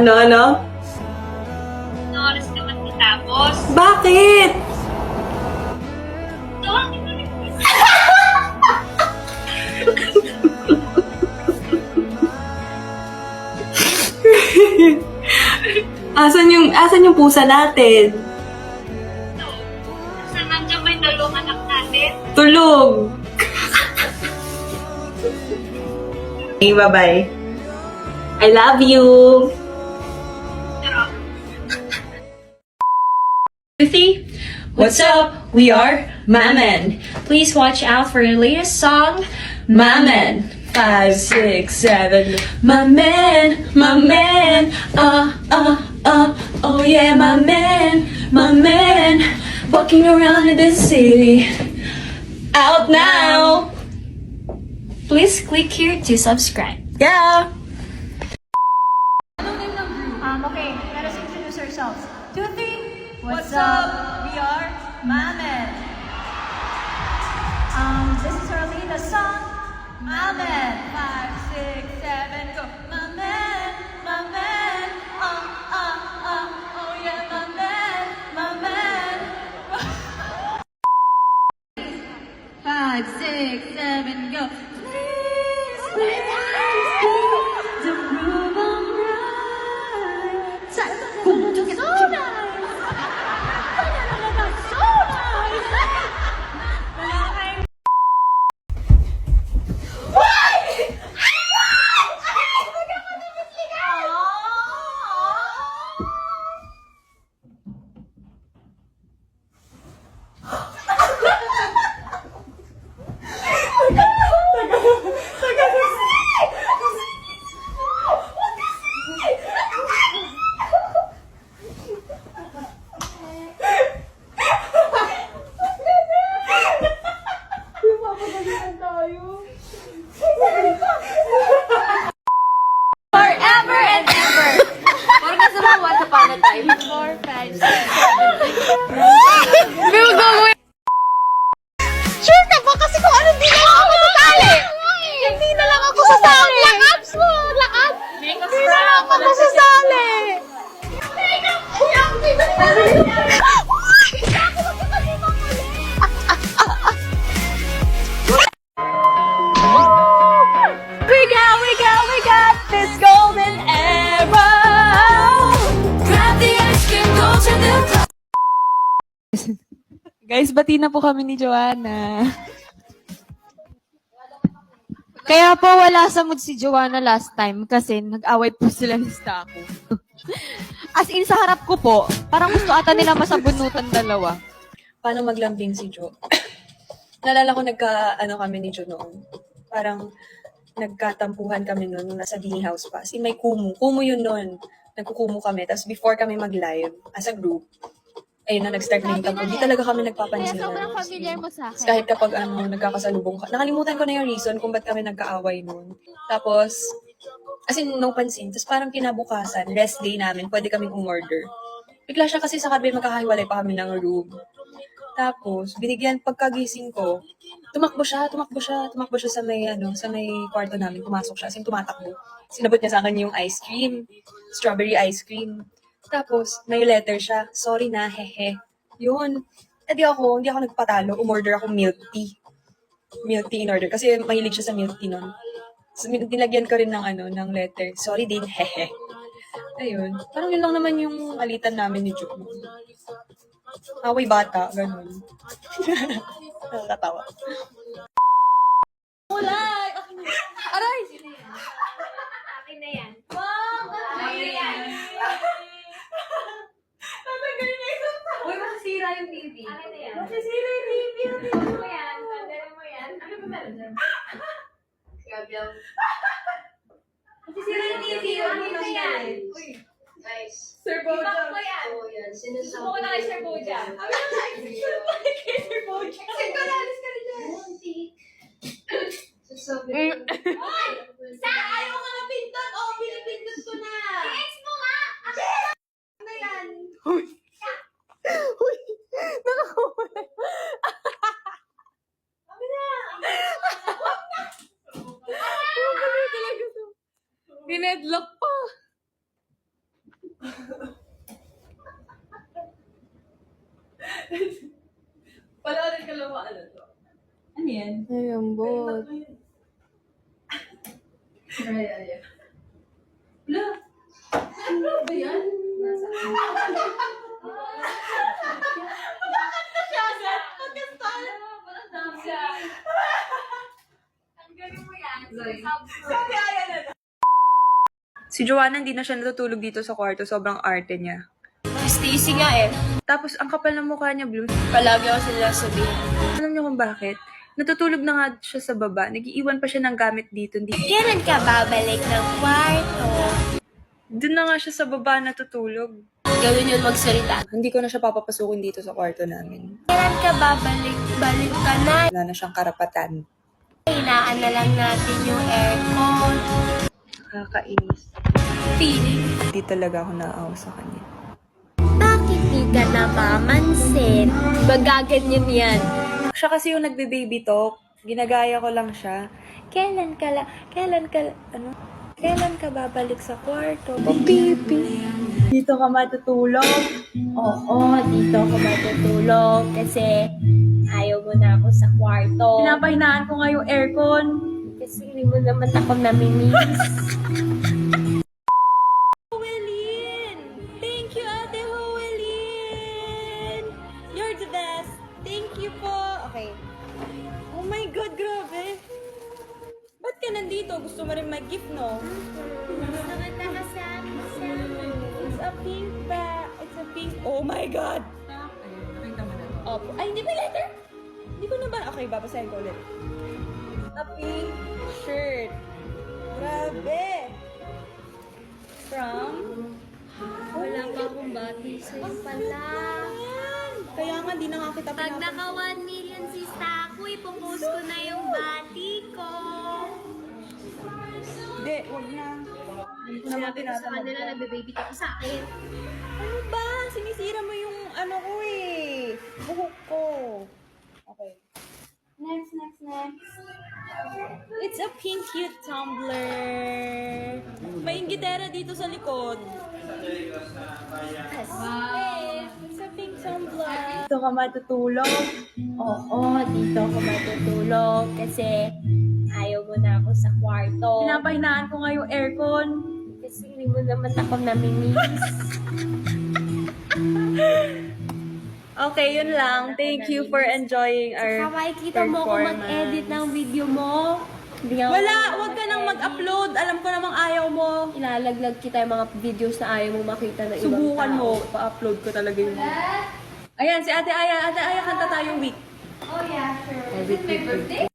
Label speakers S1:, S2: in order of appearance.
S1: Ano?
S2: Anong oras ka matapos?
S1: Bakit?
S2: Doon, di ba nag-miss?
S1: Asan yung pusa natin?
S2: So, saan nandiyan ba yung dalawang anak natin?
S1: Tulog. Okay, bye-bye. I love you.
S2: Pero,
S3: Ruthie, what's up? We are Mammon. Please watch out for your latest song, Mammon. 5, 6, 7. My man, oh yeah, my man, walking around in the city. Out now. Please click here to subscribe.
S1: Yeah.
S3: Okay, let us introduce ourselves. Ruthie, what's up? We are Mammon. This is our latest song, Mammon. 5, 6, 7, go. My man, oh yeah, my man. 5, 6, 7, go. Please, the groove on right. So nice. So nice. Forever and ever. Parang nasa mga once upon a time. 4, 5, 6, 7. Bill, gawin! Sure ka ba? Kasi kung ano, hindi na lang ako sasali. Hindi na lang ako sasali. Lakabs mo! Lakab! Hindi na lang ako sasali. We got this golden era. Grab the ice cream, go to the top.
S4: Guys, bati na po kami ni Joanna. Kaya po wala sa mood si Joanna last time kasi nag-away po sila ni Stako. As in, sa harap ko po, parang gusto ata nila masabunutan dalawa.
S1: Paano maglambing si Jo? Nalala ko kami ni Jo noon. Parang nagkatampuhan kami noon nung nasa Beanie House pa. Kasi may kumu. Kumu yun noon. Nagkukumu kami. Tapos before kami mag-live as a group, ayun na, nag-start na yung tampo. Hindi talaga kami nagpapansin.
S4: Sobrang familiar mo sa akin.
S1: Kahit kapag nagkakasalubong ka. Nakalimutan ko na yung reason kung ba't kami nagkaaway noon. Tapos, as in, no pansin. Tapos parang kinabukasan, rest day namin, pwede kaming umorder. Bigla siya kasi sa kabi, magkakahiwalay pa kami ng room. Tapos, pagkagising ko, tumakbo siya sa may kwarto namin, pumasok siya, as in, tumatakbo. Sinabot niya sa akin yung ice cream, strawberry ice cream. Tapos, may letter siya, sorry na, hehe. Yun. Hindi ako nagpatalo, umorder ako milk tea. Milk tea in order, kasi mahilig siya sa milk tea nun. So, nilagyan ko rin ng letter, sorry din, hehe. Ayun. Parang yun lang naman yung alitan namin ni Jo. Away bata, ganun. Nakakatawa.
S3: Kulay! Aray!
S2: akin na yan.
S3: Wow!
S2: Akin na yan.
S3: Tatanggal niya isang tao. Uy, masisira yung TV.
S2: Akin na yan.
S3: Masisira yung TV.
S2: Ano mo yan? Tandaan mo yan. Ano ba meron dyan? Gabiyaw.
S3: Masisira yung TV.
S2: Akin na yan.
S3: Uy,
S2: Nice.
S3: Sir
S2: Ibang
S3: Bojan.
S2: ko yan.
S5: Oo, yan.
S2: Gusto ko na kay Sir Bojan.
S3: Kami na like Sir Bojan. Kasi ko nalis ka rin dyan.
S5: Sasabi
S3: Mm.
S5: ko.
S3: Sa ayaw ka nga pindot. Oo, pinipindot ko na.
S2: Ex mo nga!
S3: Ano yan?
S4: Uy, nakakumulay.
S3: Kami na.
S4: Talaga to. Ginedlock pa.
S1: Palaarin ka lang ano to. Ano yan?
S3: Ay, ang bot.
S1: Ay. Wala. Ano ba yan? Nasa
S3: Bakit na siya agad? Pagkastal.
S2: Ang galing mo yan.
S3: Sabi ayan na.
S1: Si Joanna hindi na siya natutulog dito sa kwarto. Sobrang arte niya.
S3: Stacy nga eh.
S1: Tapos, ang kapal ng mukha niya, Bloom.
S3: Palagi ako sila sabihin.
S1: Alam niyo kung bakit? Natutulog na nga siya sa baba. Nag-iiwan pa siya ng gamit dito.
S3: Kailan ka babalik ng kwarto?
S1: Doon na nga siya sa baba natutulog.
S3: Gawin yun magsalita.
S1: Hindi ko na siya papapasukin dito sa kwarto namin.
S3: Kailan ka babalik? Balik ka na.
S1: Wala na siyang karapatan.
S3: Hinaan na lang natin yung aircon.
S1: Nakakainis.
S3: Feeling.
S1: Hindi talaga ako naawa sa kanya.
S3: Bakit di ka namamansin? Magaganyan yan.
S1: Siya kasi yung nagbe-baby talk. Ginagaya ko lang siya. Kailan ka babalik sa kwarto? Oh, baby. Dito ka matutulog.
S3: Oo, dito ako matutulog kasi ayaw mo na ako sa kwarto.
S1: Pinapahinaan ko nga yung aircon.
S3: Kasi hindi mo naman ako namimiss.
S4: Huwelin! Thank you, Ate Huwelin! You're the best! Thank you po! Okay. Oh my God, grabe! Ba't ka nandito? Gusto mo rin mag-gift, no? It's a pink bag. It's a pink... Oh my God! Opo. Ay, hindi ba letter? Hindi ko na ba... Okay, babasahin ko ulit. A pink shirt. Grabe! From...
S3: Wala pa akong bati sa'yo pala.
S4: Kaya nga, di na nga kita
S3: Pag naka 1 million si Taco, ipopost ko na yung bati ko.
S1: Hindi, huwag na. Hindi ko naman
S3: Sabi ko sa kanila, nagbe-baby ako sa akin.
S4: Ano ba? Sinisira mo yung ano ko eh. Buhok ko. Okay. Next. It's a pink cute tumbler. May inggitera dito sa likod. Hey, it's a pink tumbler.
S1: Dito ka matutulog.
S3: Oo, dito ako matutulog kasi ayaw mo na ako sa kwarto.
S1: Pinapahinaan ko nga yung aircon.
S3: Kasi hindi mo naman ako namimiss.
S1: Okay, yun lang. Thank you for enjoying our
S3: Kawai, kita mo ako mag-edit ng video mo. Hindi ako-
S4: Wala, wag ka nang mag-upload. Alam ko namang ayaw mo.
S3: Ilalaglag kita yung mga videos na ayaw mo makita ng ibang
S1: Subukan
S3: tao.
S1: mo. Pa-upload ko talaga yung... Ayan, si Ate Aya. Ate Aya, kanta tayong week.
S2: Oh yeah, sure. Is it my birthday?